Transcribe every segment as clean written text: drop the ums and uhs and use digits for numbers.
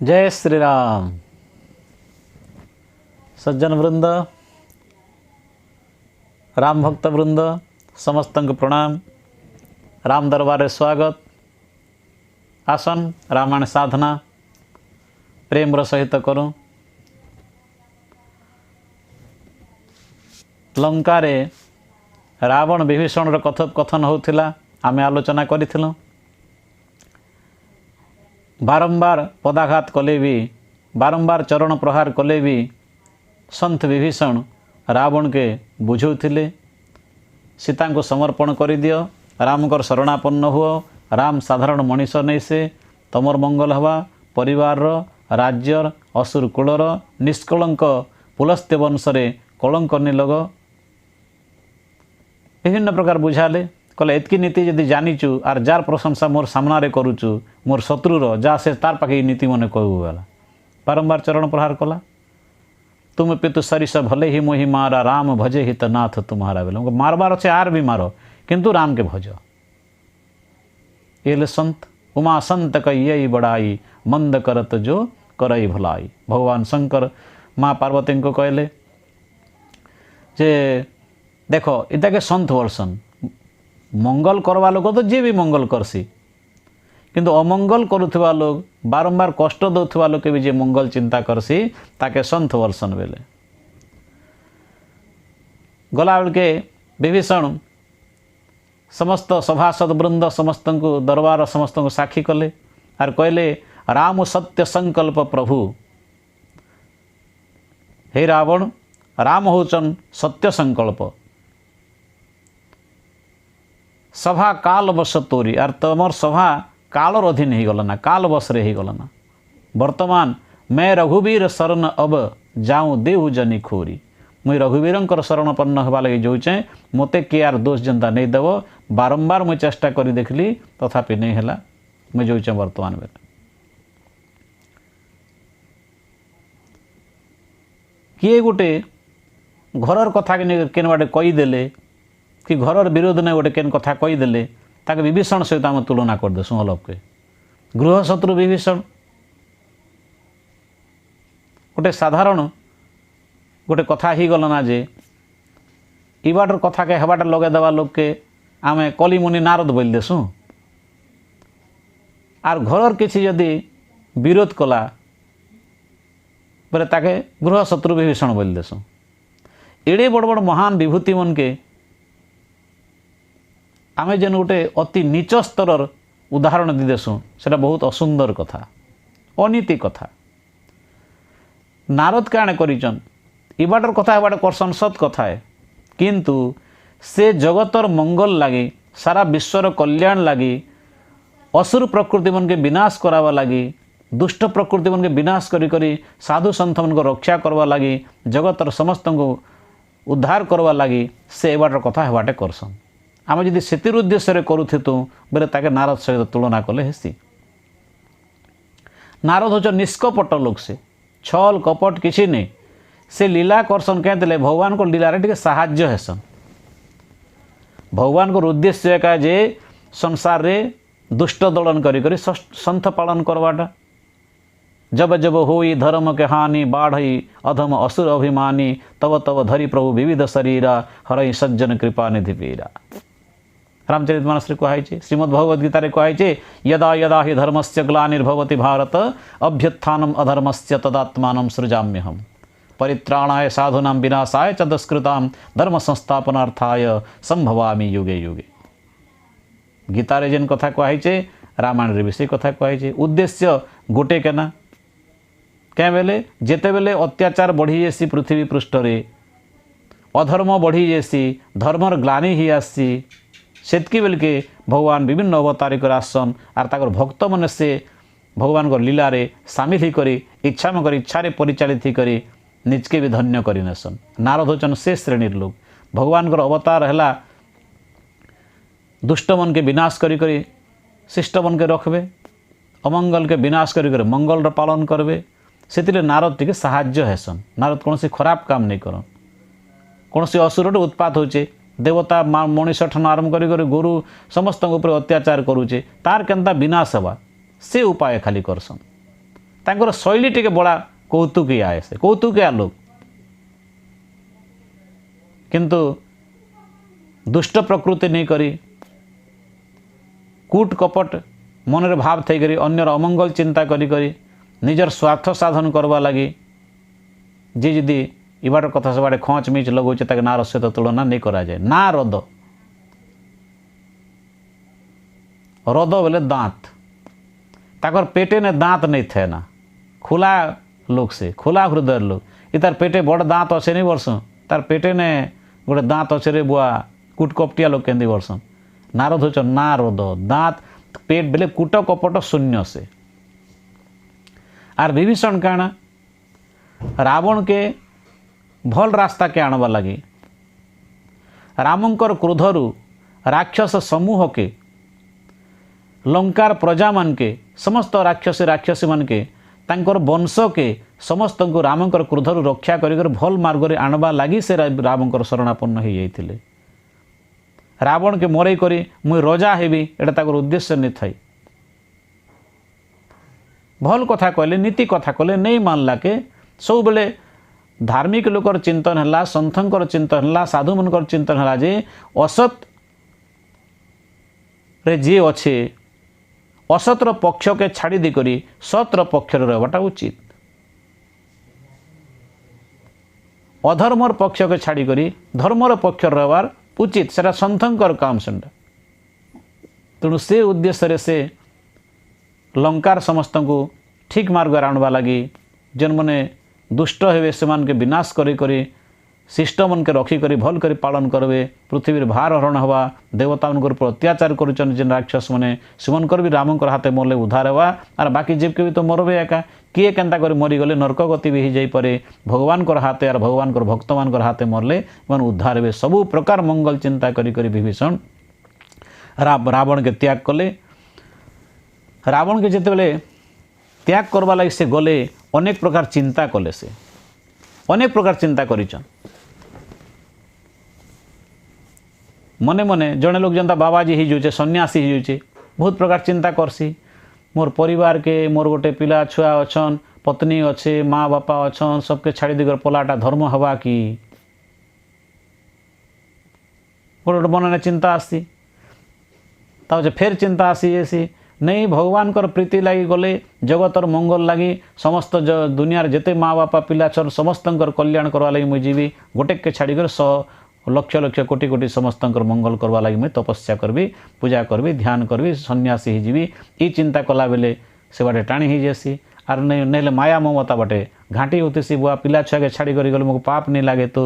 जय श्री राम। सज्जन वृंद, राम भक्त वृंद समस्त प्रणाम। राम दरबार स्वागत। आसन रामायण साधना प्रेम सहित करूँ। लंकारे रावण विभीषण कथोपकथन होता आमे आलोचना करिथिलु। बारंबार पदाघात कले भी, बारंबार चरण प्रहार कले भी संत विभीषण रावण के बुझौथिले सीता को समर्पण कर दियो, रामकर शरणापन्न हुओ, राम साधारण मनीष नहीं से तमर मंगल हवा, परिवार राज्यर असुर कूलर निष्कलंक पुलस्त्य वंशरे कलंक नहीं लग। विभिन्न प्रकार बुझाले कहले एतकी नीति जदि जानीचु आर जार प्रशंसा मोर सामना करुचु मोर शत्रुर जा से तार पाखे नीति मन कहूला। बारंबार चरण प्रहार कला। तुम पितु सरिष भले ही मोहि मारा, राम भजे हित नाथ तुम्हारा। बोले मारबार अच्छे आर भी मारो किंतु राम के भज। ये संत उमा संत कही बड़ाई, मंद करत जो करई भलाई। भगवान शंकर माँ पार्वती को कहले जे देखो इता के संत वर्षन मंगल करवा लोग तो जी भी मंगल करसी, किंतु अमंगल करुवा लोग बारंबार कष्ट दौथवा लोग के भी जे मंगल चिंता करसी ताके संत वर्षन बेले। गला बेल के विभीषण समस्त सभासद वृंद समस्त को दरबार समस्त को साक्षी कले आर कहले राम सत्य संकल्प प्रभु। हे रावण, राम होचन सत्य संकल्प। सभा काल बस तोरी आर तमर सभा कालर अधीन हो गलना, काल बस रे हो गलना। वर्तमान मैं रघुवीर शरण अब जाऊँ देहु जनी खोरी। मुई रघुवीर शरणपन्न हवा लगे जाऊचे, मते किए यार दोष जनता नहीं देव। बारंबार मुई चेष्टा करी देखली तथापि नहीं है, मुई जाऊचे वर्तमान बेले। किए गोटे घरर कथा केन बाटे कहीदेले कि घरर विरोध ने गोटे केन कथा कहीदेले ताके विभीषण सहित आम तुलना कर देसु। अलग के गृह शत्रु विभीषण गोटे साधारण गोटे कथा ही गलना जे इबाटर कथा के हबाटा लगे देवा लोग के आमे कली मुनि नारद बोल देसु। आर घरर किसी जदि विरोध कला बोले ताके गृह शत्रु विभीषण बोल देसु। एड़े बड़ बड़ महान विभूति मन के आमे जेन गोटे अति नीच स्तर उदाहरण दी देसु, सेटा बहुत असुंदर कथा, अनीति कथा। नारद काणे करिचन इबाटर कथा बाटे करसन सत कथा है, किंतु से जगतर मंगल लगी सारा विश्वर कल्याण लगी असुर प्रकृति मन के विनाश करावा लगी, दुष्ट प्रकृति मन के विनाश करी करी साधु संत मन को रक्षा करवा लगी, जगतर समस्त को उद्धार करवा लगी से एबाटर कथा हेबाटे करसन। आम जदि सेतिर उद्देश्य करूथितु बोले ताके नारद सहित तुलना कले हेसी। नारद होच निष्कपट लोक, से छल कपट किसी नहीं, से लीला करसन कहते भगवान को लीला टे साहाय्य हेसन। भगवान को उद्देश्य का जे संसार रे दुष्ट दलन करी करी संथ पालन करवाटा। जब जब होई धर्म के हानि, बाढ़ई अधम असुर अभिमानी, तब तब धरी प्रभु विविध शरीरा, हरई सज्जन कृपा निधि पीरा। रामचरितमानस रे कहाई छे, श्रीमद् भगवद गीता रे कहाई छे, यदा यदा हि धर्मस्य ग्लानिर्भवति भारत अभ्युत्थानम अधर्मस्य तदात्मानं सृजाम्यहम् परित्राणाय साधूनां विनाशाय च दुष्कृतां धर्म संस्थापनार्थाय संभवामि युगे युगे। गीता रे जेन कथा कहाई छे रामायण रे विषय कथा कहाई छे। उद्देश्य गोटे केना क्या बेले जेते बेले अत्याचार बढ़ी जासी पृथ्वी पृष्ठ रे, अधर्म बढ़ी जासी, धर्मर ग्लानि ही आसी, सेतकी बेल के भगवान विभिन्न अवतार कर आसन आर ताकर भक्त मन से भगवान को लीला रे सामिल ही करी इच्छा में कर इच्छा रे परिचालित ही करी निजके भी धन्य करी नेसन। नारद होचन से श्रेणीर लोग। भगवान को अवतार है दुष्ट मन के विनाश करी करी शिष्ट मन के रखबे, अमंगल के विनाश करी करी मंगल पालन करबे। से नारद टी साहाय्य हेसन। नारद कौन खराब काम नहीं करन। कौन असुर उत्पात होचे, देवता मनीष ठन आरंभ करी गुरु समस्त ऊपर अत्याचार करुचे, तार केनता विनाश हवा से उपाय खाली करसन। तांकर शैली टिके बड़ा कौतुकिया आए से कौतुकिया लोक किंतु दुष्ट प्रकृति नहीं करी कूट कपट मनरे भाव थी करी अन्यर अमंगल चिंता करी करी निजर स्वार्थ साधन करवा लगी जी जदि इबार कथा सब खच मिच लगौचे ताके नार सहित तुलना नहीं करा जाए ना रद रद बोले दांत ताकर पेटे ने दांत नहीं थे ना खुला लोक से खुला हृदय लोक तार पेटे बड़ दांत अच्छे नहीं बरसन तार पेटे ने गोटे दांत अच्छे रे बुआ कुटकपटिया लोक केंदी बरसन नारद हो नारद दांत पेट बेले कूट कपट शून्य से आर विभीषण काना रावण के भल रास्ता के आणवा लगी रामंकर क्रोधरु राक्षस समूह के लंकार प्रजा मान के समस्त राक्षसी मान के तांकर वंश के समस्त को रामंकर क्रोधरु रक्षा कर भल मार्ग रे आणवा लगी से रामंकर शरणापन्न हो जाइथिले रावण के मरई करी मुई रजा हेबी एटा ताकर उद्देश्य नहीं थाई भल कथा कहले नीति कथा कहले नहीं मानला के सब बेले धार्मिक लोकर चिंतन है संथंकर चिंतन है साधु मनकर चिंतन है जे असत रे जे अच्छे असतर पक्ष के छाड़ी दी करी सतर पक्ष रहबाटा उचित अधर्मर पक्ष के छाड़ी करी धर्मर पक्ष रहबार उचित सेटा संथंकर काम सेटा तेणु से उद्देश्य से लंकार समस्त को ठीक मार्ग आणवा लगी जन मैंने दुष्ट हेबे से मान के विनाश करी करी शिष्ट मन के रखी करी भल करी पालन करबे पृथ्वी भार हरण हवा देवता उनकर ऊपर अत्याचार करुचन जेन राक्षस मैंने सेमन कर भी रामंकर हाथे मरले उद्धार हवा और बाकी जीव के भी तो मरबे एका किए केंता कर मरीगले नरक गति भी हो पारे भगवान हाथे और भगवान भक्त मान हाथे मरले मन उद्धार हे सबू प्रकार मंगल चिंता करी करी विभीषण रावण के त्याग कले रावण के जिते त्याग करवा लगी से गले अनेक प्रकार चिंता कले से अनेक प्रकार चिंता करिछन मने मने जड़े लोग जनता बाबाजी हो जाऊे सन्यासी हो जाऊे बहुत प्रकार चिंता करसी मोर परिवार के मोर गोटे पिला छुआ अच्छन पत्नी अच्छे माँ बापा अच्छन सबके छाड़ी दिगर पलाटा धर्म हवा कि गोटे गोटे मन चिंता आसी फेर चिंता आसी ऐसी नहीं भगवान कर प्रीति लगी गले जगतर मंगल लगी समस्त दुनिया जिते माँ बापा पिला छन समस्त कल्याण करवा लगी मुझे जीवी गोटे के छाड़ीकर 100 लक्ष लक्ष कोटि कोटि समस्त मंगल करवा लगी मुझे तपस्या करबी पूजा करबी ध्यान करबी सन्यासी जीवी ये चिंता कला बेले से बाटे टाणी हो जासी आर नहीं माया ममता बाटे घाटी होती सी बुआ पिला छुआ के छाड़ी कर गले मोक पाप नहीं लगे तो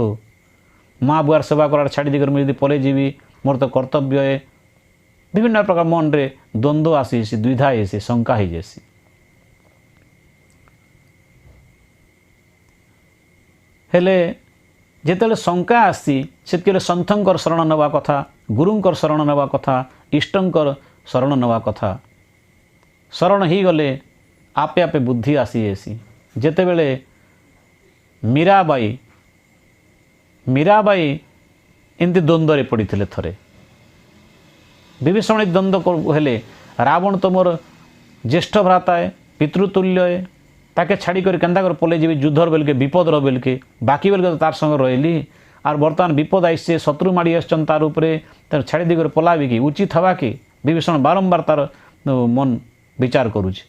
माँ बुआर सेवा करार छाड़ी देकर मुझे पलि जीवी मोर तो कर्तव्य है विभिन्न प्रकार मन रे द्वंद्व आसी द्विधा ऐसी शंका ही जैसी हेले जिते शंका आसी से संथंकर शरण नवा कथा गुरुंकर शरण नवा कथा इष्टंकर शरण नवा कथा शरण ही गले आपे आपे बुद्धि आसी ऐसी जेते बेले मीराबाई एमती द्वंद्व पड़ी थे थरे विभीषण द्वंद्व हेले रावण तो मोर ज्येष्ठ भ्राता है पितृतुल्य है ताके छाड़ी कर केंदा कर पले जीवी युद्धर बेल के विपद रो बेल के बाकी बेल के तो तार संग रही आर बर्तमान विपद आईसे शत्रु माड़ी आसन तार उपरे तार छाड़ी दी कर पलाबी कि उचित हवा कि विभीषण बारंबार तार मन विचार करुचे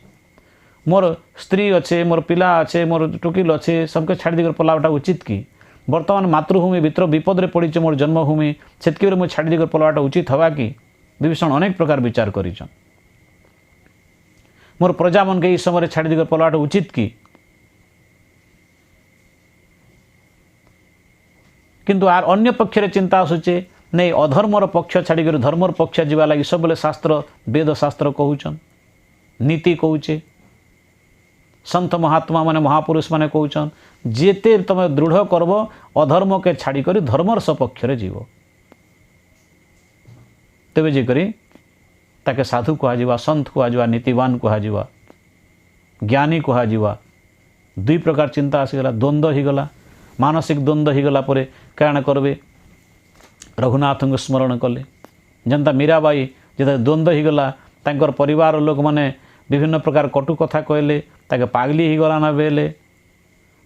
मोर स्त्री अच्छे मोर पिला अच्छे मोर टुकिल अच्छे सबके छाड़ी दी कर पलाटा उचित कि बर्तमान मातृभूमि भितर विपद रे पड़ी मोर जन्मभूमि से मुझे छाड़ी दी कर पलाटा उचित हवा कि विभीषण अनेक प्रकार विचार करिछन मोर प्रजा मन के इस समय छाड़ी दी कर पलाटा उचित कि किंतु आर अन्य पक्ष रे चिंता आसुचे नहीं अधर्मर पक्ष छाड़ी कर धर्मर पक्ष जीवा लगी सब बेले शास्त्र वेद शास्त्र कहउछन नीति कहउचे संत महात्मा माने महापुरुष माने कहउछन जेते तमे दृढ़ करब अधर्म के छाड़ी कर धर्मर सपक्ष रे जीव तेबे जे करी ताके साधु कहुआ संत कहुआ नीतिवान कहुआ ज्ञानी कहुआ दुई प्रकार चिंता आसीगला द्वंद्व ही गला मानसिक द्वंद्व ही गला परे काण करबे रघुनाथ को स्मरण कले जनता मीराबाई जब द्वंद्व ही गला तांकर परिवार लोक माने विभिन्न प्रकार कटु कथा कहले ताके पागली ही गला ना बेले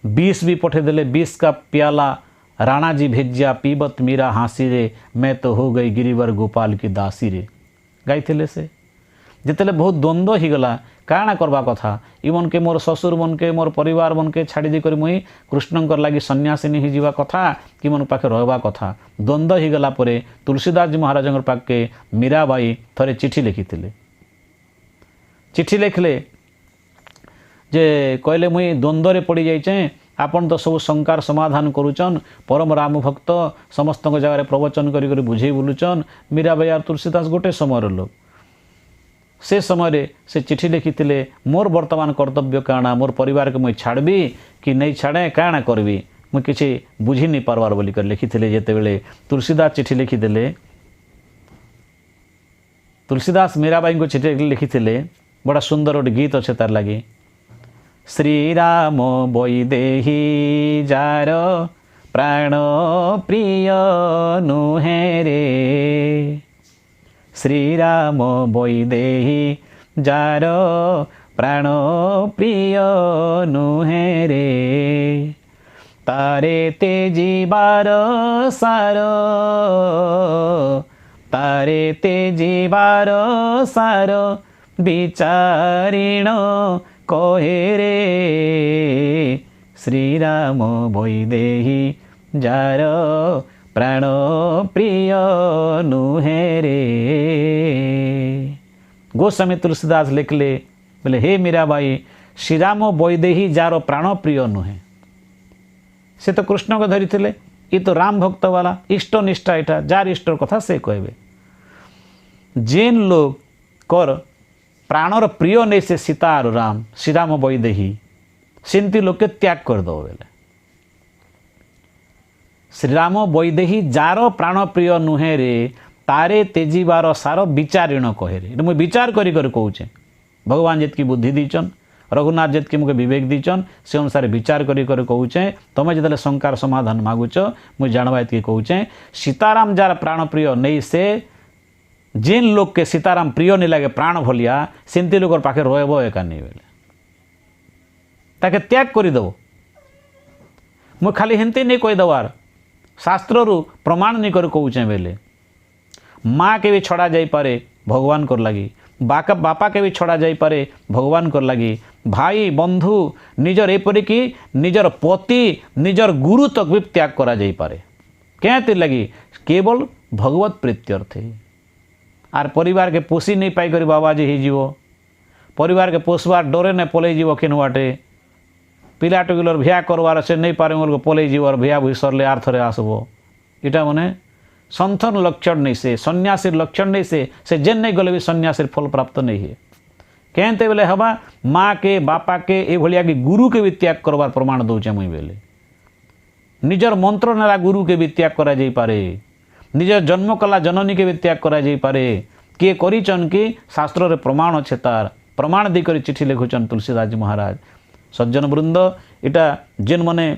विष भी पठेदेले, विष का प्याला राणा जी भेजिया पीबत मीरा हाँसी रे, मैं तो हो गई गिरिवर गोपाल की दासी रे गाइथिले से। जितेले बहुत द्वंद्व ही गला काଣା करबा कथा, इमन के मोर ससुर मन के मोर परिवार मन के छाड़ी देकर मुई कृष्णंकर लगी सन्यासिनी ही जीवा कथा कि मन पाखे रहबा कथा। द्वंद्व ही गला परे तुलसीदास जी महाराज पाखे मीराबाई थरे चिठी लिखिथिले। चिठी लिखले जे कहले मुई द्वंद्व रे पड़ी जाइचे, आपन तो सब शंकार समाधान करुचन, परम राम भक्त समस्त जगह प्रवचन करी बुझे बुलुचन। मीराबाई और तुलसीदास गोटे समय लोग। से समय से चिठी लिखिथिले मोर वर्तमान कर्तव्य काଣା, मोर परिवार के मुई छाड़बी कि नहीं छाड़े, काଣା करबी मुई किछि बुझी नहीं पारबार बोली कर लिखिथिले। जेते बेले तुलसीदास चिठी लिखिदेले, तुलसीदास मीराबाई को चिठी लिखिथिले, बड़ा सुंदर गोटे गीत अच्छे तार लगी। श्रीराम वैदेही जार प्राण प्रिय नुहे रे, श्रीराम वैदेही जार प्राण प्रिय नुहे रे, तारे तेजीबार सार, तारे तेजीबार सार विचारिण कहे रे, श्रीराम वैदेही जार प्राण प्रिय नुहे रे। गोस्वामी तुलसीदास लिखले बोले हे मीराबाई, श्रीराम वैदेही जार प्राण प्रिय नुहे, से तो कृष्ण को धरी थे, ये तो राम भक्त वाला इष्ट निष्ठा एटा जार इष्टर कथा से कहबे। जेन लोग कर प्राणर प्रिय नहीं से सीता और राम श्रीराम वैदेही सेमती लोग के त्याग कर दो बेले। श्रीराम वैदेही जार प्राण प्रिय नुहे रे, तारे तेजीबार सार विचारिण कहे रे। मुझे विचार करी कहूचे, भगवान जितकी बुद्धि दीचन, रघुनाथ जितकी मुझे विवेक दीचन, से अनुसार विचार करी कहूचे। तुम जो शंकार समाधान मागुच मुझे जानवा इतकी कहूचे, सीताराम जार प्राण प्रिय नहीं से जेन लोग के सीताराम प्रिय नहीं लगे प्राण भलिया, सेमती लोग पाखे रहब एका नहीं बेले, ताके त्याग करदेव। मुझे खाली हेमती नहीं कहीदेवार, शास्त्र रु प्रमाण नहीं कर कहूचे बेले। माँ के भी छड़ा जाई पारे भगवान कर लगी, बापा के भी छड़ा जाई पारे भगवान कर लगी, भाई बंधु निजर एपरिकी निजर पति निजर गुरु तक भी त्याग करा जाई पारे। क्या लगी केवल भगवत प्रीत्यर्थे। आर परिवार के पोषी नहीं पाई कर बाबाजी ही जीव, परिवार के पोषबार डरे नहीं पलई जीव केनुआटे, पिला टुकिलर भिया करवार से नहीं पारे को पलई जीव और भिया भुई सरले आर थरे आसबो। इटा मने संथन लक्षण नहीं से, सन्यासीर लक्षण नहीं से जेन नहीं गले भी सन्यासीर फल प्राप्त नहीं है। कहते बेले हवा माँ के बापा के ये भलिया कि गुरु के भी त्याग करवार प्रमाण दौचे मुई बेले। निजर मंत्र नेला गुरु के भी त्याग करा जाई पारे, निजर जन्म कला जननी के भी त्याग करा जाई पारे। किए करिचन कि शास्त्र रे प्रमाण अच्छे, तार प्रमाण देकर चिठी लिखुचन तुलसीदास जी महाराज। सज्जन वृंद इटा जेन मने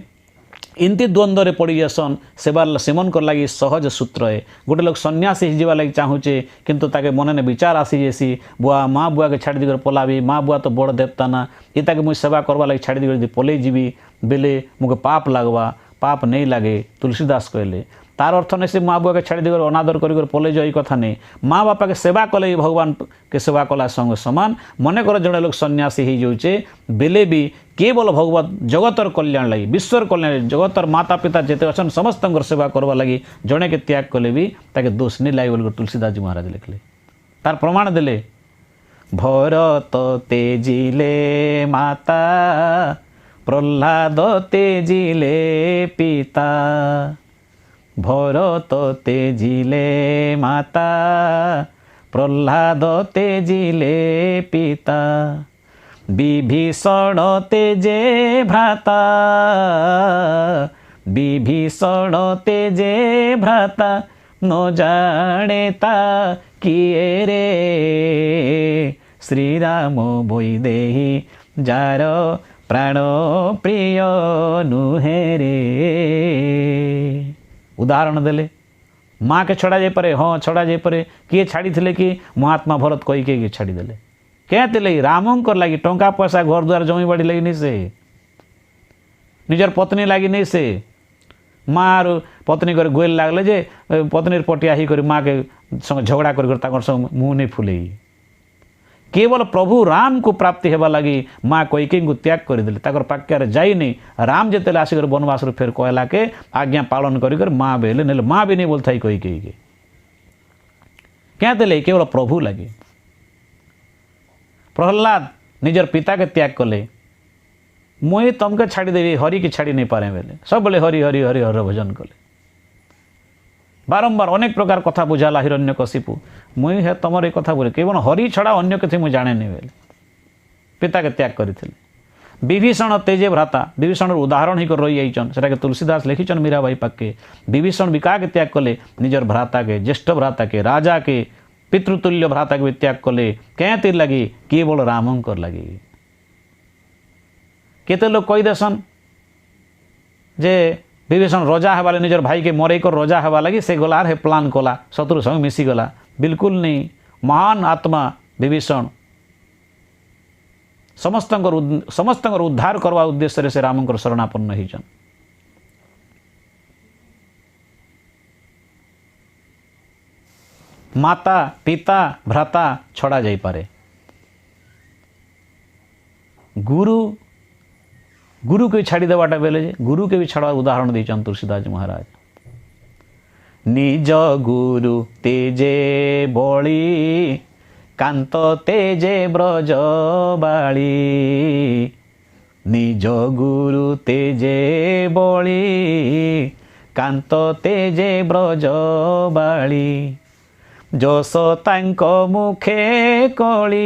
इनती द्वंद्व रे पड़ी जासन सेबार सेमन कर लगी सहज सूत्र है। गोटे लोग सन्यासी जीवा लगी चाहूचे किंतु ताके मन ने विचार आसी जेसी बुआ माँ बुआ के छाड़ी दिगर पलाबी, माँ बुआ तो बड़ देवता ना, ये ताके मुझे सेवा करवा लगी छाड़ी दिगर पलई जीवी बेले मुझे पाप लगवा, पाप नहीं लगे। तुलसीदास कहले तार अर्थ नहीं से माँ बुआ के छाड़ी दिगर अनादर कर पलई जाई कथा नहीं, माँ बापा के सेवा कले भगवान के सेवा कला संग समान। मन कर जड़े लोग सन्यासी ही जाऊे बेले भी केवल भगवत जगतर कल्याण लगी, विश्वर कल्याण जगतर माता पिता जेते अच्छन समस्त सेवा करवा लगी जड़े के त्याग कले भी ताके दोष नहीं लगे बोल तुलसीदास जी महाराज लिखले। तार प्रमाण देले भरत तेजिले माता, प्रह्लाद तेजिले पिता, भरत तेजिले माता, प्रह्लाद तेजिले पिता, विभीषण तेजे भ्राता, विभीषण तेजे भ्राता, न जानेता किए रे, श्रीराम वैदेही जार प्राण प्रिय नुहे रे। उदाहरण देले माँ के छड़ा जाई पारे, हाँ छड़ा जाई पारे। किए छाड़ी थे कि महात्मा भरत कही के छाड़ी देले, क्या रामंकर लगी टंका पैसा घर द्वार जमी बाड़ी लगी नहीं से निजर पत्नी लगी नहीं से माँ आर पत्नी कर गोल लगले जे पत्नी पटिया ही कर माँ के संग झगड़ा कर संग मुँह नहीं फुले केवल प्रभु राम को प्राप्ति हेबा लगी माँ कैकेयी को त्याग करदे पाक्यार जाइनी राम जिते आसिक बनवास फेर कहला के आज्ञा पालन कर माँ बेले ना माँ भी नहीं बोलता कैकेयी के क्या देले केवल प्रभु लगे प्रहलाद निजर पिता के त्याग कले मुई तुमके छाड़देवी हरि की छाड़ी नहीं पारे बेले सब बोले हरि हरि हरि हर भजन कले बारंबार अनेक प्रकार कथा बुझाला हिरण्यकशिपु मुई हे तुम ये कथा बोले केवल हरि छड़ा अन्य किसी मुझे जाने नहीं बेले पिता के त्याग करते विभीषण तेजे भ्राता विभीषण उदाहरण ही कर रही आईचन से तुलसीदास लिखिचन मीराबाई पाके विभीषण भी क्या त्याग कले निजर भ्राता के ज्येष्ठ भ्राता के राजा के पितृतुल्य भ्राता के भी त्याग कले क्या तीर लगी केवल रामंकर लगी केते लोग कही देसन जे विभीषण रजा हेबा निजर भाई के मरे कर रजा हेबा लगी से गला हे प्लान कला शत्रु संग मिसी गला बिल्कुल नहीं महान आत्मा विभीषण समस्त उद्धार करवा उद्देश्य से रामंकर शरणापन्न होइछन माता पिता भ्राता छड़ा जाई पारे गुरु के छाड़ी देवाटा बेले गुरु के भी छड़ा उदाहरण देचन तुलसीदास महाराज निज गुरु तेजे बड़ी कांत तेजे ब्रज बाली निज गुरु तेजे बड़ी कांत तेजे ब्रज बाली जस तांको मुखे कली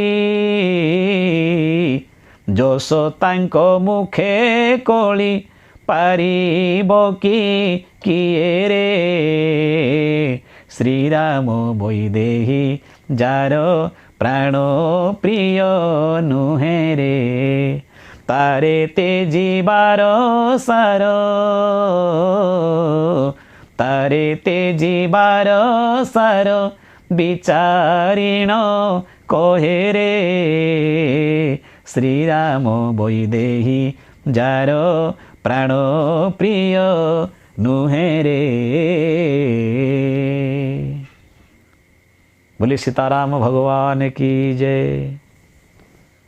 जस तांको मुखे कली पारिब किए रे श्रीराम वैदेही जार प्राण प्रिय नुहे रे तारे तेजीबार सार तारे तेजीबार सार विचारिण कहे रे श्रीराम वैदेही जार प्राण प्रिय नुहे रे बोले सीताराम भगवान की जय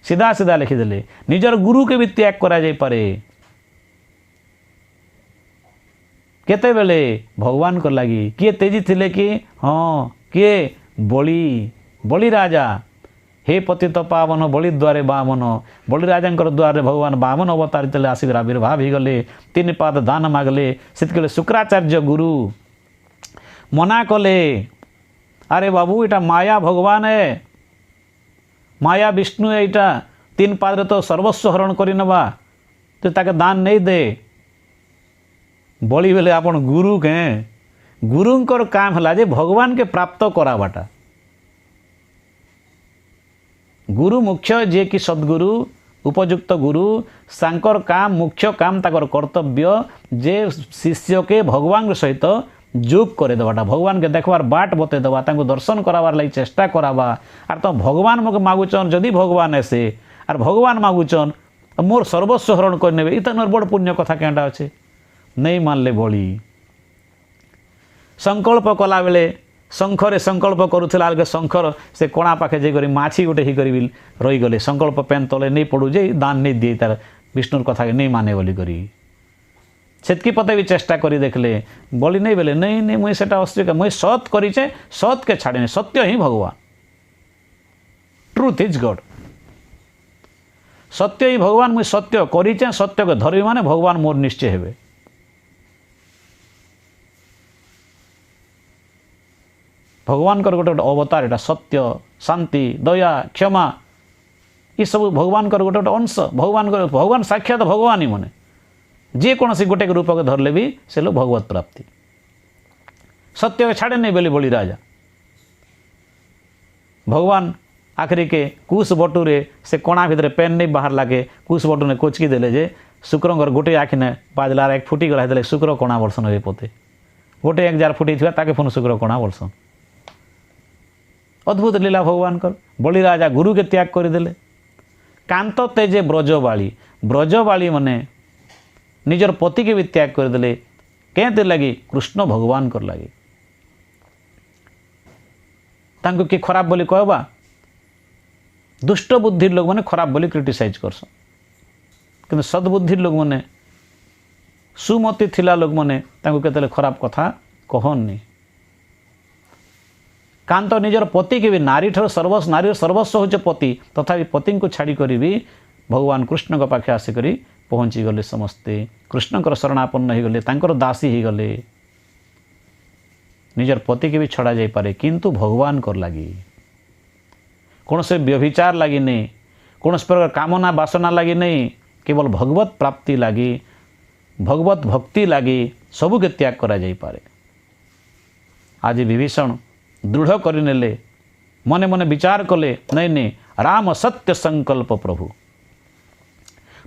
सीधा सीधा लिखिदेले निजर गुरु के भी त्याग करा जाई पारे केते बेले भगवान को लगी किए तेजी थिले कि हाँ किए बलि राजा हे पतित पावन बलि द्वारे बामन बलि राजा द्वारे भगवान बामन अवतारित आसिक आविर्भाव हो गले 3 पाद दान मागले से शुक्राचार्य गुरु मना कले अरे बाबू इटा माया भगवान है माया विष्णु है इटा 3 पाद तो सर्वस्व हरण कर नवा तो ताके दान नहीं दे बलि बेले आपण गुरु के गुरुंकर काम है जे भगवान के प्राप्त करावाटा गुरु मुख्य जे कि सद्गुरु उपयुक्त गुरु सांकर काम मुख्य काम ताकर कर्तव्य जे शिष्य के भगवान सहित जोग करे देवाटा भगवान के देखबार बाट बते देवा तांको दर्शन कराबार लगी चेष्टा कराबा आर तो भगवान मके मागुचन जदि भगवान ऐसे आर भगवान मागुचन मोर सर्वस्व हरण कर नेबे इतना निर्बड़ पुण्य कथा केंटा अच्छे नहीं मानले बलि संकल्प कला बेले शंखरे संकल्प करुला अलगे शंखर से कणा पाखे जाकर माछी गोटे ही करी रही गले संकल्प पेन तले नहीं पड़ू जे दान नहीं दिए तार विष्णुर कथा के नहीं माने बोली करी सेतकी पते भी चेष्टा करी देखले बोली नहीं बेले नहीं नहीं मुई सेटा अस्वीकार मुई सत करीचे सत के छाड़े सत्य ही भगवान ट्रूथ इज गॉड सत्य ही भगवान मुई सत्य करीचे सत्य के धरबी माने भगवान मोर निश्चय हेबे भगवान कर गोटे अवतार एटा सत्य शांति दया क्षमा ये सब भगवान कर गोटे अंश भगवान साक्षात भगवान ही मने जे कौन सी गोटे रूप के धरले भी से लोग भगवत प्राप्ति सत्य के छाड़े नहीं बोली बलि राजा भगवान आखिरी के कुश बटुरे से कणा भितर पेन नहीं बाहर लागे कुश बटू ने कोचकी देले जे शुक्रंकर गोटे आखि ने बाजलार एक फुटी गला देले शुक्र कणा वर्षन हे पोते गोटे एक जार फुटी थिबा ताके पुन शुक्र कणा वर्षन अद्भुत लीला भगवान कर। बलि राजा गुरु के त्याग करदेले। कांत तेजे ब्रजबाली, ब्रजबाली माने निजर पति के भी त्याग करदेले। कहते लगी कृष्ण भगवान कर लगी। तांको कि खराब बोली कहबा, दुष्ट बुद्धि लोग मैंने खराब बोली क्रिटिसाइज करसन, किंतु सद्बुद्धि लोग मैंने सुमति थिला लोग मैंने तांको केतले खराब कथा कहनी। कांत निजर पति के भी नारी ठर सर्वस्व, नारी सर्वस्व होचे पति, तथापि पति को छाड़ी करी भी भगवान कृष्ण के पाखे आसिकरी पहुँची गले। समस्ते कृष्णकर शरणापन्न हो गले, तांकर दासी हो गले। निजर पति के भी छड़ा जाई पारे, किंतु भगवान कर लगी कौन से व्यभिचार लगी नहीं, कौन से प्रकार कामना वासना लगी नहीं, केवल भगवत प्राप्ति लगी, भगवत भक्ति लगी सबू के त्याग करा जाई पारे। आज विभीषण दृढ़ करनेले, मने मने विचार कले, नहीं नहीं राम सत्य संकल्प प्रभु,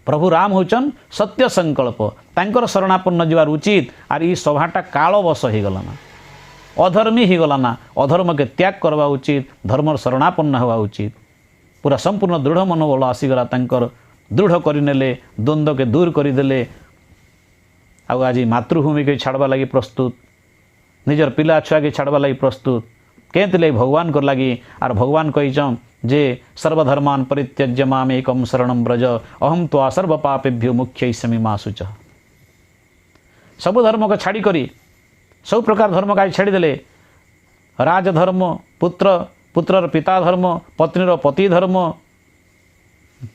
प्रभु राम होचन सत्य संकल्प, तांकर शरणापन्न जीवार उचित। आर ई सभाटा कालवश हो गलाना, अधर्मी हो गलाना, अधर्म के त्याग करवा उचित, धर्मर शरणापन्न हवा उचित। पूरा संपूर्ण दृढ़ मनोबल आसीगला, तांकर दृढ़ करनेले, द्वंद्व के दूर करदेले। आज मातृभूमि के छाड़वा लगी प्रस्तुत, निजर पिला छुआ के छाड़वा लगी प्रस्तुत। कहते लगे भगवान कर लगी। आर भगवान कहीचन जे सर्वधर्मान परित्यज्य माम एकम शरणम ब्रज अहम त्वा सर्व पापेभ्यो मुख्यैष्यामि मा शुचः। सब धर्म को छाड़ी करी, सब प्रकार धर्म का छाड़ीदेले। राजधर्म पुत्र, पुत्रर पिता धर्म, पत्नीर पति धर्म,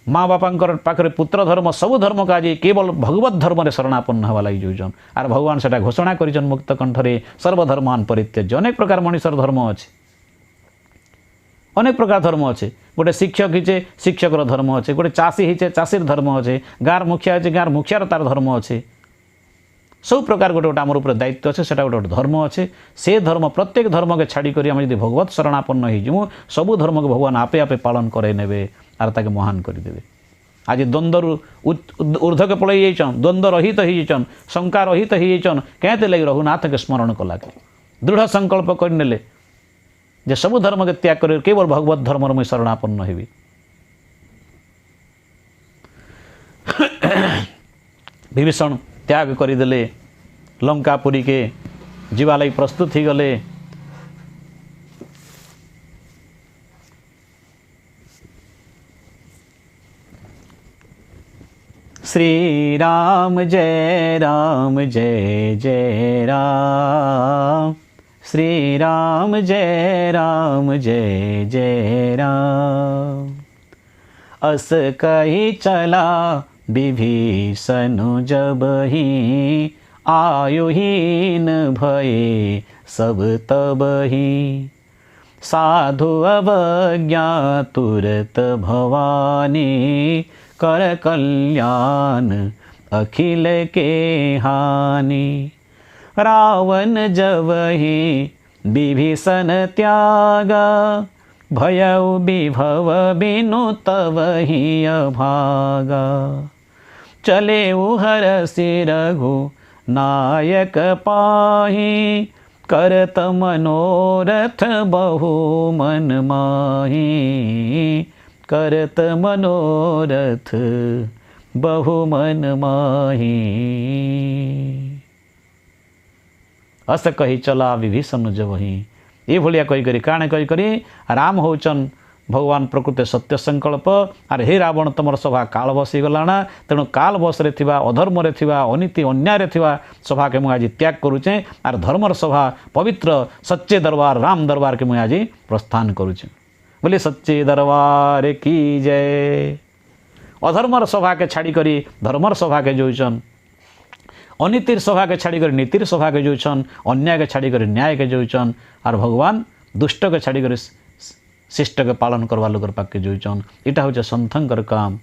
माँ बापांकर पाखरे पुत्र धर्म, सब धर्म का आज केवल भगवत धर्म रे शरणापन्न हवा लगी जाऊन। आर भगवान सेटा घोषणा करिछन मुक्त कंठरे सर्वधर्मान परित्यज्य। अनेक प्रकार मनुष्यर धर्म अच्छे, अनेक प्रकार धर्म अच्छे। गोटे शिक्षक हिचे शिक्षकर धर्म अच्छे, गोटे चाषी हिचे चाषीर धर्म अच्छे, गाँर मुखिया अच्छे गाँर मुखियार तार धर्म अच्छे। सब प्रकार गोटे गोटे आमर उपर दायित्व अच्छे, सेटा गोटे धर्म अच्छे। से धर्म प्रत्येक धर्म के छाड़ी करी आम यदि भगवत शरणापन्न हो सबू धर्म को भगवान आपे आपे पालन करे नेबे आर ताके महान करदेवे। आज द्वंद्व ऊर्ध्व के पलि जाइछन, द्वंद्व रहित होइछन, शंका रहित होइछन। कहते लगे रघुनाथ के स्मरण कला के दृढ़ संकल्प करनेले जे सब धर्म के त्याग कर केवल भगवत धर्म मुझे शरणापन्न हेबी। विभीषण त्याग करदेले, लंकापुरी के जीवा लगी प्रस्तुत हो गले। श्री राम जय जय राम, श्री राम जय जय राम। अस कही चला विभीषण जब ही, आयुहीन भये सब तब ही। साधु अवज्ञा तुरत भवानी, कर कल्याण अखिल के हानि। रावण जब ही विभीषण त्यागा, भयउ विभव बिनु तब ही अभागा। चले हरषि रघु नायक पाही, करत मनोरथ बहु मन माही। करत मनोरथ बहु मन माही। अस कही चला विभीषण जब ही। ये भलिया कही करी काणे कही करी राम होचन भगवान प्रकृति सत्य संकल्प। आर हे रावण तुम सभा काल बसी गलाना, तेणु काल बसरे थिबा अधर्म रे थिबा अनीति अन्याय रे थिबा सभा के मुझे आज त्याग करुचे। आर धर्मर सभा पवित्र सच्चे दरबार राम दरबार के मुझे आज प्रस्थान करुचे। बोले सच्चे दरबार की जय। अधर्मर सभा के छाड़ी करी धर्मर सभा के जोचन, अनीतिर सभा के छाड़ी कर नीतिर सभा के जोचन, अन्याय के छाड़ी कर न्याय के जोचन। आर भगवान दुष्ट के छाड़ी कर शिष्ट के पालन करवा लोकर पाक के जोचन। इटा हूँ सन्थंकर काम।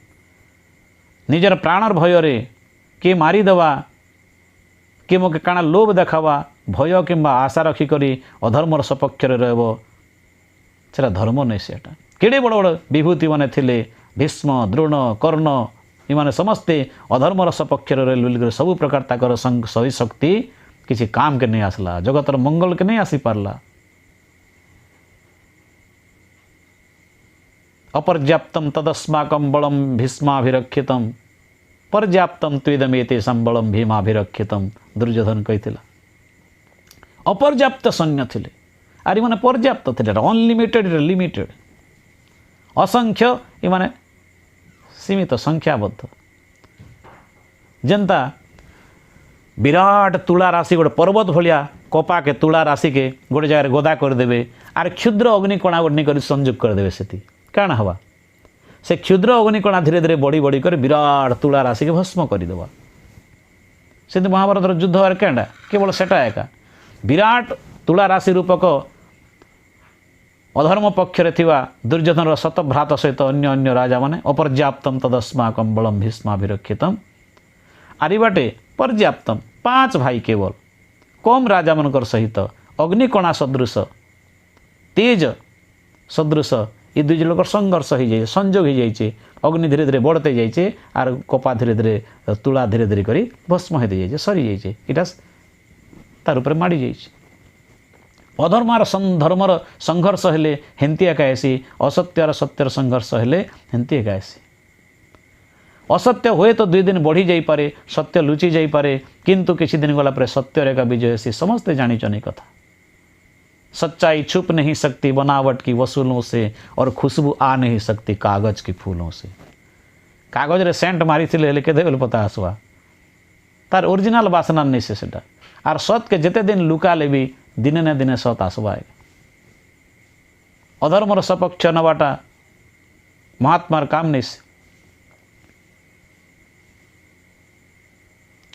निजर प्राणर भय किए मारिदेवा, किए मोके काଣା लोभ देखावा, भय किंबा आशा रखिक अधर्मर सपक्ष रह सेटा धर्म नहीं। सेटा केड़े बड़ बड़ विभूति माने थिले, भीष्म द्रोण कर्ण इमाने समस्ते अधर्मर सपक्ष रही सब प्रकार ताकर सही शक्ति किसी काम के नहीं आसला, जगतर मंगल के नहीं आसी पारला। अपर्याप्तम तदस्माकं बलम भीष्माभिरक्षितम पर्याप्तम त्वेदमेते संबलम भीमाभिरक्षितम दुर्योधन कही अपर्याप्त सैन्य थिले आर मैंने पर्याप्त थे अनलिमिटेड लिमिटेड असंख्य ये माने सीमित संख्याबद्ध जनता विराट तुला राशि गोटे पर्वत भाया कपा के तुला राशि के गोटे जगह गदा करदे आर क्षुद्र अग्निकणा कर संयोग करदे से काण हवा से क्षुद्र अग्निकणा धीरे धीरे बढ़ी बढ़ी कर विराट तुला राशि के भस्म करदेवा से महाभारत युद्ध आर क्या केवल सेटा एका विराट तुला राशि रूपक अधर्म पक्षरे थिवा दुर्योधन शतभ्रात सहित अन्य अन्य राजा माने अपर्याप्तम तदस्माकं बलम भीष्माभिरक्षितम आरी बाटे पर्याप्तम 5 भाई केवल कम राजा मनकर सहित अग्निकणा सदृश तेज सदृश ये दुई लोक संघर्ष हो जाए संजोग हो जाए अग्नि धीरे धीरे बढ़ते जाइए आर कपा धीरे धीरे तुला धीरे धीरे कर भस्म हो जाइए सरी जाइए इटा तार उपर माड़ी जाइए अधर्मार धर्मर संघर्ष हेले हेंती एकाएसी असत्यर सत्यर संघर्ष हेले हेंती एकाएसी असत्य हुए तो 2 दिन बढ़ी जाइपे सत्य लुचि जाइपे किंतु किसी दिन गला पर सत्यर एका विजय सी समस्ते जानी कथा सच्चाई छुप नहीं सकती बनावट की वसूलों से और खुशबू आ नहीं सकती कागज की फूलों से कागज रे सेंट मारी थी के पता आसवा तार ओरिजिनल बासना नहीं से सेटा आर सत के जेते दिन लुका ले भी दिने न दिने सत आसवा अधर्मर सपक्ष नवाटा महात्मार काम नहीं से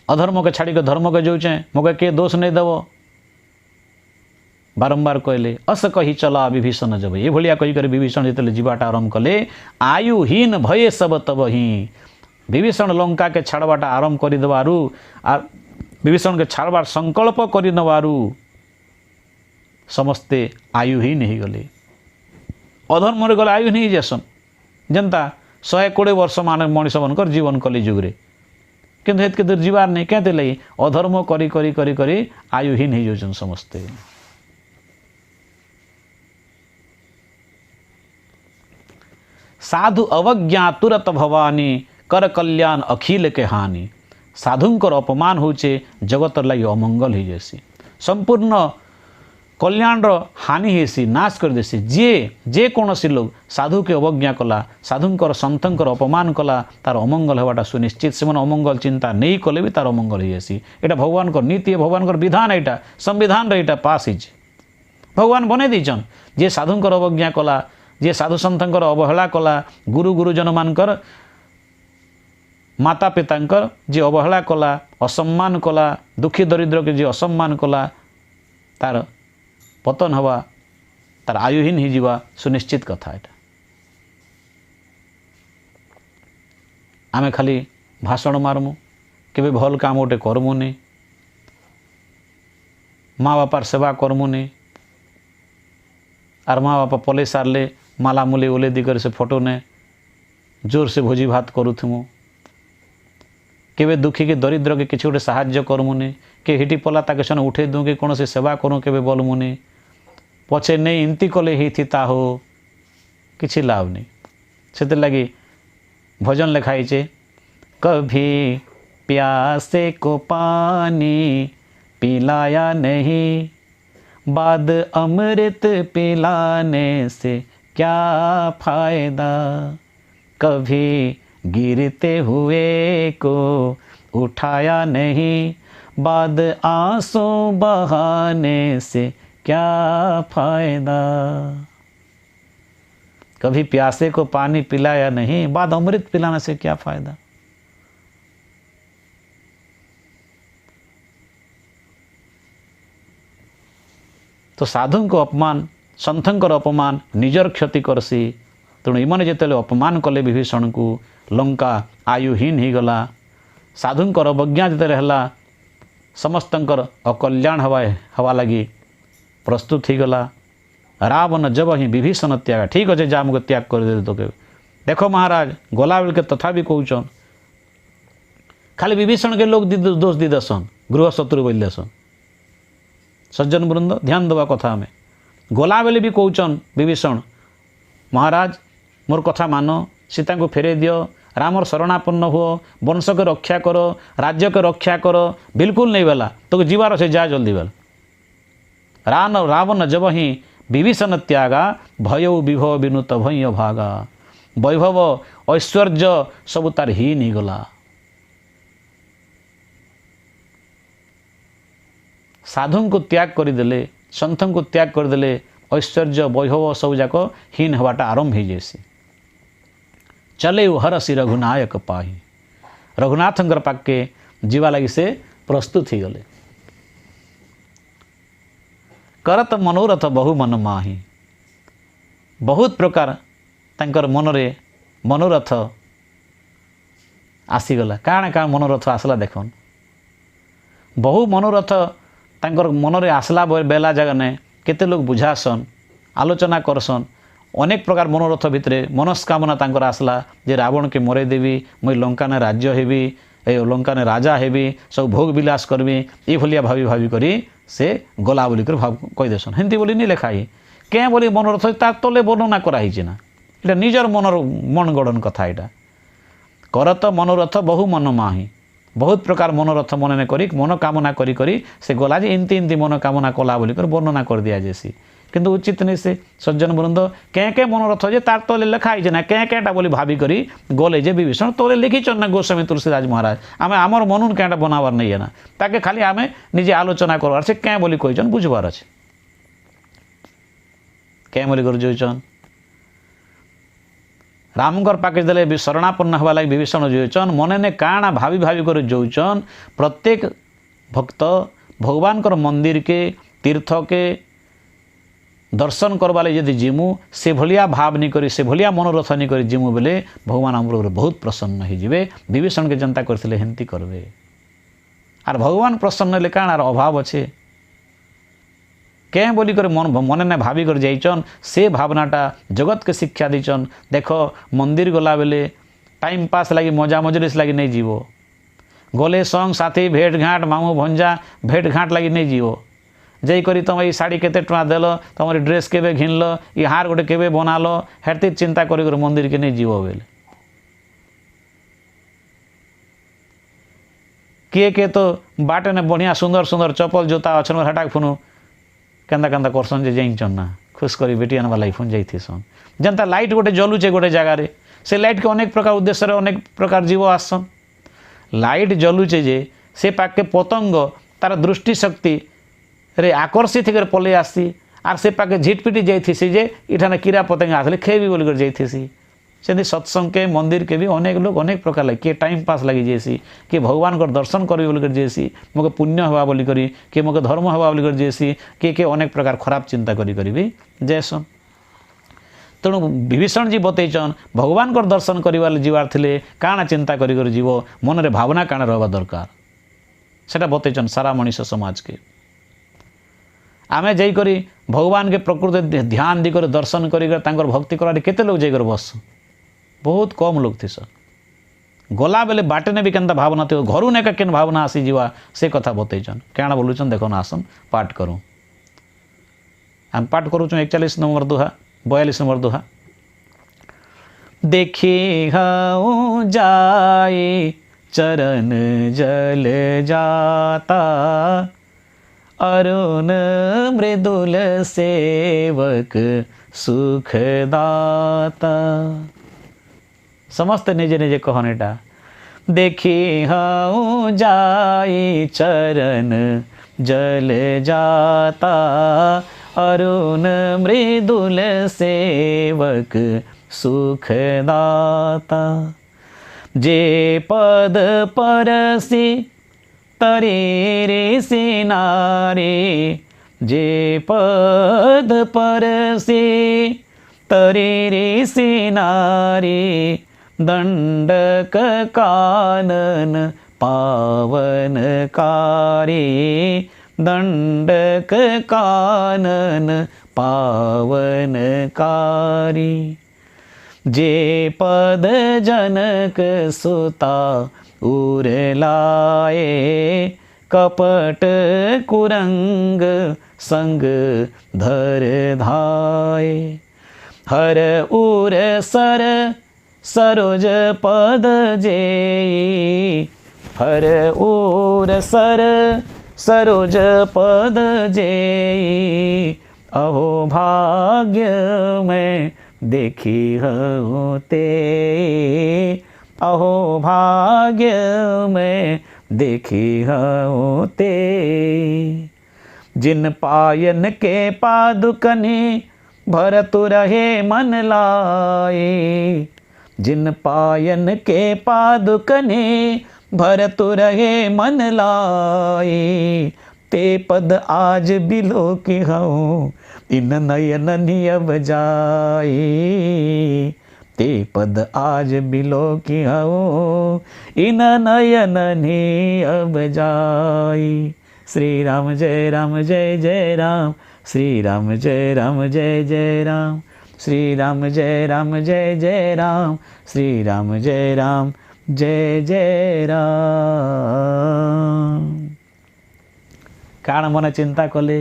अधर्म के छाड़ी के धर्म के जाऊचे मगे के दोष नहीं देव बारंबार कहले अस कही चला विभीषण जब ये भाया कहीकर विभीषण जो जीवाटा आरंभ कले आयुहीन भये सब तब ही विभीषण लंका के छाड़वाटा आरंभ करदेवारू आ विभीषण के छाड़बार संकल्प करनेवारू समस्ते आयुहीन हो गले अधर्म गले आयुहीन हो जासन जनता 120 वर्ष मान मनीष मनकर जीवन कली जुगे किंतु हेतके दूर जीवार नहीं क्या लगी अधर्म करी करी करी करी आयुहीन हो जासन समस्ते साधु अवज्ञा तुरत भवानी कर कल्याण अखिल के हानि साधुंकर अपमान होचे जगत लगी अमंगल हो जासी संपूर्ण कल्याण हानि हेसी नाश कर देसी जे कौन सी लोग साधु के अवज्ञा कला साधुंकर सन्थंकर अपमान कला तार अमंगल होवाटा सुनिश्चित से अमंगल चिंता नहीं कले भी तार अमंगल हो जासी एटा भगवान को नीति भगवान विधान एटा संविधान रे पास हिज भगवान बने दीचन जे साधुंकर अवज्ञा कला जे साधु सन्थंकर अवहेला कला गुरु गुरुजन मानकर माता पितांकर जे अवहेला कला असम्मान कला दुखी दरिद्र के जे असम्मान कला तार पतन हवा तार आयुहीन ही जीवा सुनिश्चित कथा एटा आमे खाली भाषण मारमु केबे भल काम गोटे करमुनी माँ बापार सेवा करमुनी आर माँ बापा पले सारले माला मुले ओले दिकर से फोटो ने जोर से भोजी भात करूथमु केवे दुखी के दरिद्र के किसी गोटे साहाय्य करमुनी के हिटी पला ताके सन उठे दूँ कि कौन से सेवा करूँ केवे बोलमुनी पछे नहीं इनती कले ही थी ता हो किसी लाभ नहीं से लगी भजन लिखाई चे कभी प्यासे को पानी पिलाया नहीं बाद अमृत पिलाने से क्या फायदा कभी गिरते हुए को उठाया नहीं बाद आंसू बहाने से क्या फायदा कभी प्यासे को पानी पिलाया नहीं बाद अमृत पिलाने से क्या फायदा तो साधु को अपमान सन्थंकर अपमान निजर क्षति करसी तेणु इमाने जेतेले अपमान कले विभीषण को लंका आयुहीन हो गला साधुंकर अवज्ञा जेतेले हला समस्तंकर अकल्याण हवा लगी प्रस्तुत हो गला रावण जब ही विभीषण त्याग ठीक अच्छे जा मुझे त्याग कर दे तो देखो महाराज गला बेल के तथा भी कहन खाली विभीषण के लोग दोष दी दसन गृह शत्रु बोल देसन सज्जन वृंद ध्यान देवा कथा आम गला बेले भी कहन विभीषण महाराज मोर कथा मान सीता को फेरे दियो रामर शरणापन्न हो वंश के रक्षा कर राज्य के रक्षा कर बिल्कुल नहीं बेला तो जीवार से जा जल्दी बेला रावण जब ही विभीषण त्यागा भय विभव विनुत भय भागा वैभव ऐश्वर्य सब तार ही नहीं गला साधु को त्याग करदेले सन्थ को त्याग करदेले ऐश्वर्य वैभव सब जाक हीन हवाटा आरंभ हो जासी चले हरसी रघुनायक पाही रघुनाथ पाके जीवा लगी से प्रस्तुत ही गले करत मनोरथ बहु मन माही बहुत प्रकार तांकर मनरे मनोरथ आसीगला काण काण मनोरथ आसला देखन बहु मनोरथ तांकर मनरे आसला बेला जगह ने केते लोग बुझासन आलोचना करसन अनेक प्रकार मनोरथ भितरे मनस्कामना तांकर आसला जे रावण के मरे देवी मुई लंका ने राज्य हेबी ए लंका ने राजा हेबी सब भोग विलास करबी ये भलिया भावी भावी करी से गला बोली कर भाव कही देसन हिंदी बोली नहीं लेखाई क्या बोली मनोरथ तार तले वर्णना कराई ना এটা निजर मनर मन गढ़न कथा यहाँ करत मनोरथ बहु मन माही बहुत प्रकार मनोरथ मन करी मनोकामना करी करी से गला जे इनती इनती मनोकामना कला बोली कर वर्णना कर दिया जैसी किंतु उचित नहीं से सज्जन वृंद क्या मनोरथ जे तार तले लिखाई ना क्या बोली भावी करी गले जे विभीषण तले लिखीचन ना गोस्वामी तुलसीदास महाराज आम आमर मनून क्या बनाबार नहीं है ना ताके खाली आम निजे आलोचना करवार से क्या बोली कहीचन बुझबार अच्छे क्या बोली कर जोचन रामकर पाके देले शरणापन्न हवा लगे विभीषण जोचन मने ने काणा भावी भावी कर जोचन प्रत्येक भक्त भगवान कर मंदिर के तीर्थ के दर्शन करवा लगे यदि जिमु से भलिया भाव नहीं करी से भलिया मनोरथ नहीं करी जिमु बेले भगवान आम बहुत प्रसन्न हो जिवे विभीषण के जनता करथिले हेंती करबे आर भगवान प्रसन्न ले काण आर अभाव अच्छे क्या बोली कर मन ने भावी कर जाइचन से भावनाटा जगत के शिक्षा दीचन देख मंदिर गला बेले टाइम पास लगी मजा मजलिस लगी नहीं जीवो गले संग साथी भेट घाट मामू भंजा भेट घाट लगी नहीं जीवो जई करी तुम ये शाड़ी केते टका देल तुम ड्रेस केबे घिनल ये हार गोटे केबे बनाल हेती चिंता कर मंदिर के नहीं जीव बेले किए तो बाटे ने बढ़िया सुंदर सुंदर चप्पल जोता अच्छन हटा फुनु केन्दा केन्दा करसन जे जाइचन ना खुश करी बेटियान वाला फोन जाइथिसन जनता लाइट गोटे जलुचे गोटे जगार से लाइट के अनेक प्रकार उद्देश्य अनेक प्रकार जीव आसन लाइट जलुचे जे से पाके पतंग तार दृष्टि शक्ति रे आकर्षित होकर पलि आसी आर से पाके झिटपिटी जाइथिसी जे इठाने कीड़ा पतंग आसले खेबी बोलिकर जाइथिसी से सत्संग के मंदिर के भी अनेक लोग अनेक प्रकार लगे किए टाइम पास लगी जैसी किए भगवान को दर्शन करी बोलिकर जैसी मोके पुण्य हवा बोली करी किए मोके धर्म हवा बोलिकर जैसी किए अनेक प्रकार खराब चिंता करी करी भी जैसन तेणु विभीषण जी बतईचन भगवान को दर्शन करवार जीवार थे काଣା चिंता कर जीव मन रे भावना काଣା रहा दरकार सेटा बतईचन सारा मनीष समाज के आमे जाई करी भगवान के प्रकृति ध्यान दी कर दर्शन कर भक्ति करा केते लोग जाकर बस बहुत कम लोग थे सर गला बेले बाटे ने भी केनता भावना थी घर ने केन भावना आसी जीवा से कथा बतईचन क्या बोलुचन देखो ना आसन पाठ करूँ आम पाठ करूँ 41 नंबर दोहा 42 नंबर दोहा देखी हाउ जाए चरण जल जाता अरुण मृदुल सेवक सुखदाता समस्त निजे निजे कहनेटा देखी हाउ जाई चरण जल जाता अरुण मृदुल सेवक सुखदाता जे पद परसी तरे रे सिनारे जे पद परसी तरे रे सिनारे दंडक कानन पावन कारी दंडक कानन पावन कारी जे पद जनक सुता उरलाए कपट कुरंग संग धर धाये हर उर सर सरोज पद जेई, हर उर सर सरोज पद जेई, अहो भाग्य में देखी होते, अहो भाग्य में देखी होते। जिन पायन के पादुकने भरतु रहे मन लाए, जिन पायन के पादुकने भरतु रहे मन लाए, ते पद आज बिलो की हूँ इन नयन नियब जाए, ते पद आज बिलो की हूँ इन नयन नियब जाए। श्री राम जय राम जय जय राम, श्री राम जय राम जय जय राम, श्री राम जय राम जय जय राम, श्री राम जय राम जय जय राम। काण मन चिंता कले,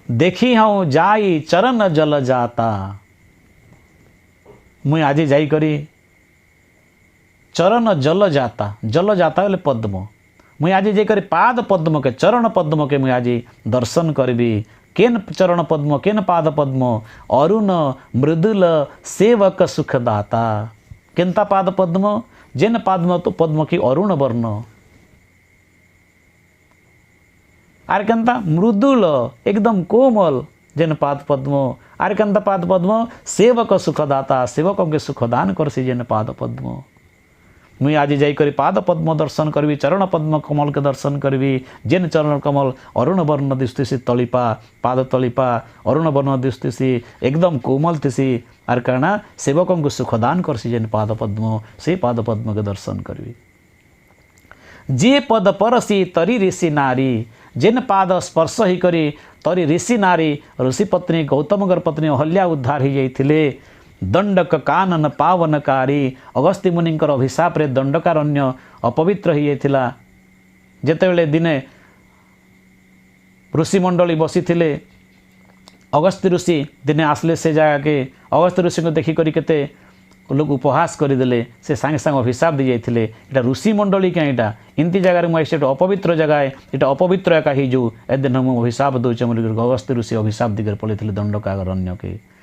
देखी हाँ जाई चरण जल जाता, मुई आज जाई करी चरण जल जाता, जल जाता बोले पद्म, मुई आज जाकर पाद पद्म के चरण पद्म के मुई आज दर्शन करबी। केन चरण पद्म केन पाद पद्म, अरुण मृदुल सेवक सुखदाता। केनता पाद पद्म, जेन पाद्म तो पद्म की अरुण वर्ण, आर केनता मृदुल एकदम कोमल जेन पाद पद्म, आर केनता पाद पद्म सेवक सुखदाता, सेवक के सुखदान करसी जेन पाद पद्म। मुई आज जाकर पाद पद्म दर्शन करी, चरण पद्म कमल के दर्शन करी, जेन चरण कमल अरुण वर्ण दिशुसी, तलिपा पाद तलिपा अरुण वर्ण दिशुसी एकदम कोमल थिसी, आर कारणा सेवक को सुखदान करसी जेन पाद पद्म, से पाद पद्म के दर्शन करी। जे पद परसी तरी ऋषि नारी, जेन पाद स्पर्श ही करी तरी ऋषि नारी, ऋषि पत्नी गौतमगर पत्नी अहल्या उद्धार ही जाइथिले। दंडक कानन पावनकारी, अगस्त्य मुनिंकर अभिशाप रे दंडकारण्य अपवित्र ही जाइथिला। जेतेबेले दिने ऋषि मंडली बसी थिले, अगस्त्य ऋषि दिने आसले से जगह के, अगस्त्य ऋषि को देखी करी केते लोग उपहास करदेले, से सांगे सांगे अभिशाप दी जाइथिले। एटा ऋषि मंडली क्या एटा इनती जगार मुझे अपवित्र जगह है, एटा अपवित्र एका ही जो एदिन हम अभिशाप दूचे बोल अगस्त्य ऋषि अभिशाप दिगरे पड़े दंडकारण्य के।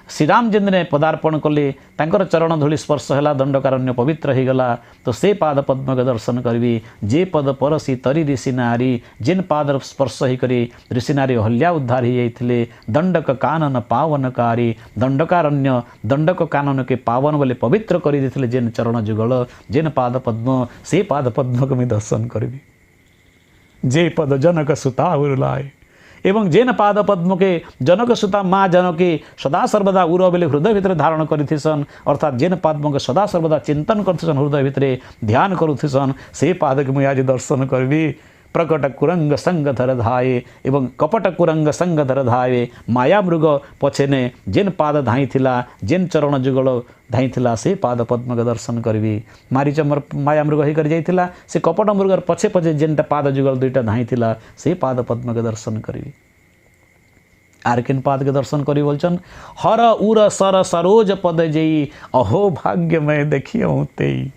श्रीराम जिंदने पदार्पण कले, तांकर चरण धूलि स्पर्श है, दंडकारण्य पवित्र हो गला। तो से पाद पद्म के दर्शन करी। जे पद परसी तरी ऋषि नारी, जिन पाद स्पर्श ही करी ऋषि नारी अहल्या उद्धार ही जाइथिले। दंडक कानन पावनकारी, दंडकारण्य दंडक कानन के पावन बोले पवित्र कर देथिले जेन चरण जुगल, जेन पाद पद्म, से पाद पद्म को मैं दर्शन करी। जे पद जनक सुता उरुलाए, एवं जेन पाद पद्म के जनक सुता माँ जनकी सदा सर्वदा उर बेले हृदय भितर धारण करिथिसन, अर्थात जेन पद्म के सदा सर्वदा चिंतन करथिसन, हृदय भितर ध्यान करुथिसन, से पाद के मुझे आज दर्शन करबी। प्रकट कुरंग संग धर धाये, एवं कपट कुरंग संग धर धाये। माया मृग पछेने जेन पाद धाई थिला, जेन चरण जुगल धाई थिला, से पाद पद्म के दर्शन करबी। मारीच माया मृग ही कर जाइथिला, से कपट मृगर पछे पछे जेनटा पाद जुगल दुईटा धाई थिला, से पाद पद्म के दर्शन करबी। आर किन पाद के दर्शन करी बोलचन, हर उर सर सरोज पद जेई, अहो भाग्य में देखियो तेई।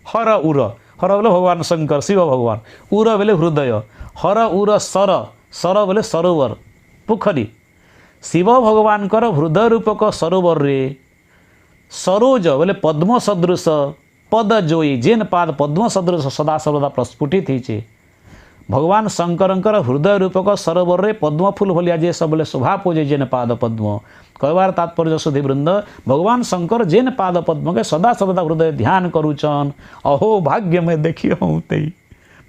हर उर, हर बोले भगवान शंकर शिव भगवान, उर बोले हृदय, हर उर सर, सर बोले सरोवर पोखरी। शिव भगवान कर हृदय रूपक सरोवर रे सरोज बोले पद्म सदृश पद जोई, जेन पाद पद्म सदृश सदा सर्वदा प्रस्फुटित होइछे। भगवान शंकरंकर हृदय रूपक सरोवर रे पद्म फूल भलिया जे सबले शोभा पोजे जेन पाद पद्म। कहबार तात्पर्य सुधी वृंद, भगवान शंकर जेन पाद पद्म के सदा सर्वदा हृदय ध्यान करुचन। अहो भाग्य में देखिए हूँ तेई,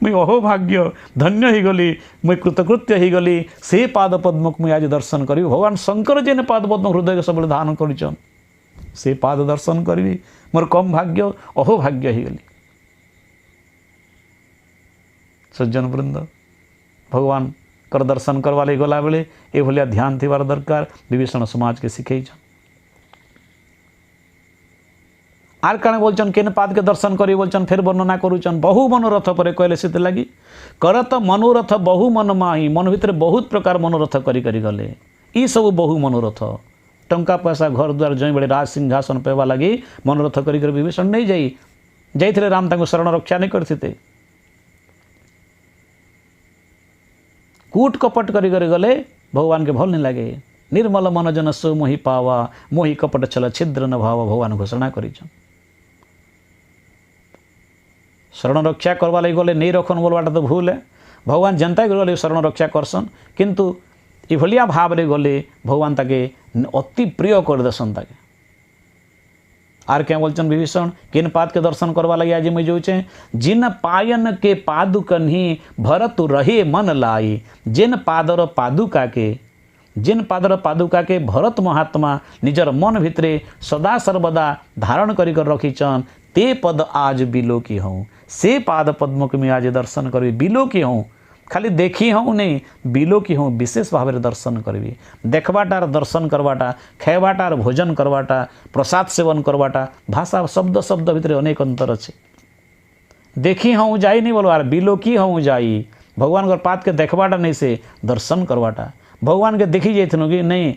मुई अहो भाग्य धन्य ही गली, मुई कृतकृत्य ही गली। से पाद पद्म को मुई आज दर्शन करी। भगवान शंकर जेन पाद पद्म हृदय के सबले धारण करुचन, से पाद दर्शन करी। मोर कम भाग्य, अहो भाग्य ही गली। सज्जन वृंद, भगवान कर दर्शन करवा ले गला बेले ए भलिया ध्यान थिबार दरकार, विभीषण समाज के शिखई। आर काने बोलचन केन पाद के दर्शन करी बोलचन, फिर वर्णना करूचन। बहु मनोरथ पर कहले से लगी करत मनोरथ बहु मन माही, मन भितर बहुत प्रकार मनोरथ करी करी गले। ई सब बहु मनोरथ टंका पैसा घर द्वार जो बड़े राज सिंहासन पाइबा लगी मनोरथ कर विभीषण नहीं जाइए राम तांको शरण रक्षा नहीं करते कूट कपट कर गले भगवान के भल नहीं लगे निर्मल मन जन सो मोहि पावा मोहि कपट छल छिद्र न भाव भगवान घोषणा कर शरण रक्षा करवा लगी गले नहीं रखन बोलवाटा तो भूल है भगवान जनता गले शरण रक्षा करसन किंतु इभलिया भाव रे गले भगवान ताके अति प्रिय कर देसन ताके आर क्या बोलचन विभीषण किन पाद के दर्शन करवा लगे आज मैं जोचे जिन पायन के पादुकन ही भरत रहे मन लाई जिन पादर पादुका के भरत महात्मा निजर मन भितरे सदा सर्वदा धारण कर रखीचन ते पद आज बिलो की हूँ से पाद पद्म को मैं आज दर्शन करी बिलो की हूँ खाली देखी हूँ नहीं बिलो की हूँ विशेष भाव में दर्शन करी देखवाटार दर्शन करवाटा खावाटार भोजन करवाटा प्रसाद सेवन करवाटा भाषा शब्द शब्द भितर अनेक अंतर अच्छे देखी हूँ जाई नहीं बोलवार बिलो की हूँ जाई भगवान को पाद के देखवाटा नहीं से दर्शन करवाटा भगवान के देखी जाइथनु कि नहीं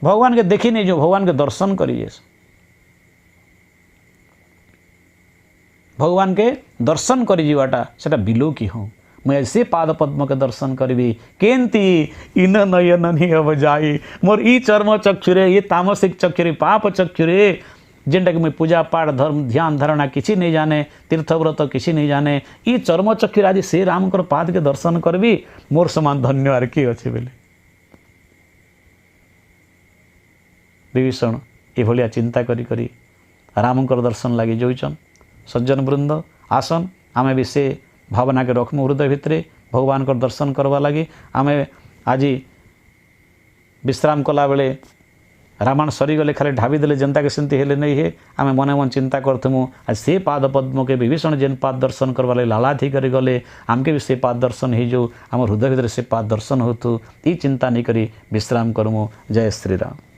भगवान के देखी नहीं जो भगवान के दर्शन करिए भगवान के दर्शन कर जीवाटा सेटा बिलो की हूँ मैं से पाद पद्म के दर्शन करी केंती इन नयन नहीं अब जाई मोर ई चर्म चक्षुरे ये तामसिक चक्षुरे पाप चक्षुरे जेनटा कि मैं पूजा पाठ धर्म ध्यान धारणा किसी नहीं जाने तीर्थव्रत किसी नहीं जाने ई चर्म चक्षुरे आज से राम कर पाद के दर्शन करबी मोर समान धन्य आर किए अच्छे बोले विभीषण ये चिंता करी करी राम दर्शन लगी जोईचन सज्जन वृंद आसन आमे भी से भावना के रखमु हृदय भितरे भगवान को दर्शन करवा लगी आमे आज विश्राम कला बेले रामायण सरीगले खाली ढाबी देले जनता के सेमती हेले नहीं है आमे मने मन चिंता करथमु आज से पाद पद्म के विभीषण जेन पाद दर्शन करवा लगी लालाथी कर गले आमके भी से पाद दर्शन ही जो आम हृदय भितर से पाद दर्शन होतु ई चिंता नहीं करी विश्राम करमु जय श्री राम।